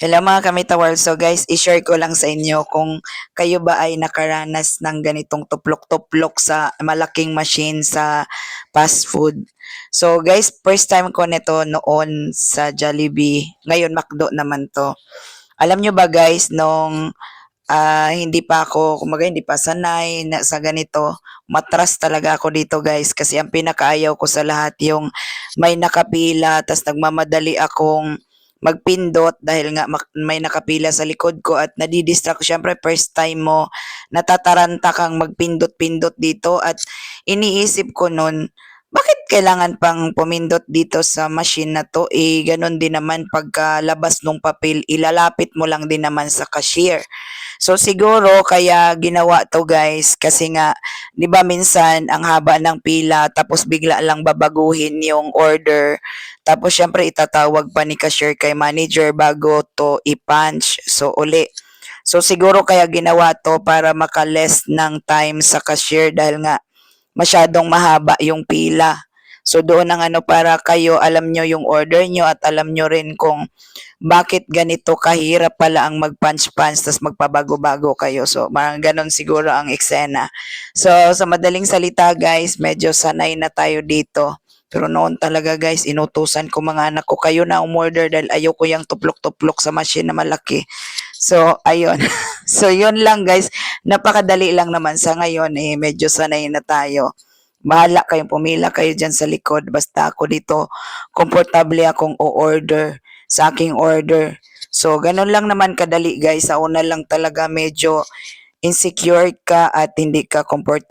Hello mga kamitawal. So guys, i-share ko lang sa inyo kung kayo ba ay nakaranas ng ganitong tuplok-tuplok sa malaking machine sa fast food. So guys, first time ko nito noon sa Jollibee. Ngayon McDo naman to. Alam nyo ba guys, nung hindi pa ako, kumaga hindi pa sanay na sa ganito, matras talaga ako dito guys kasi ang pinakaayaw ko sa lahat yung may nakapila tas nagmamadali akong magpindot dahil nga may nakapila sa likod ko at nadidistract ko. Syempre first time mo, natataranta kang magpindot-pindot dito at iniisip ko nun, bakit kailangan pang pumindot dito sa machine na to? Ganun din naman pagkalabas ng papel, ilalapit mo lang din naman sa cashier. So siguro kaya ginawa to guys kasi nga 'di ba minsan ang haba ng pila tapos bigla lang babaguhin yung order. Tapos syempre itatawag pa ni cashier kay manager bago to i-punch. So uli. So siguro kaya ginawa to para maka-less ng time sa cashier dahil nga masyadong mahaba yung pila. So doon ang ano para kayo alam nyo yung order nyo at alam nyo rin kung bakit ganito kahirap pala ang mag-punch-punch tas magpabago-bago kayo. So parang ganon siguro ang eksena. So sa madaling salita guys, medyo sanay na tayo dito. Pero noon talaga guys, inutusan ko mga anak ko, kayo na umorder dahil ayaw ko yung tuplok-tuplok sa machine na malaki. So, ayun. So, yun lang guys. Napakadali lang naman sa ngayon medyo sanay na tayo. Bahala kayong pumila kayo dyan sa likod. Basta ako dito, komportable akong o-order sa aking order. So, ganun lang naman kadali guys. Sa una lang talaga medyo insecure ka at hindi ka komportable.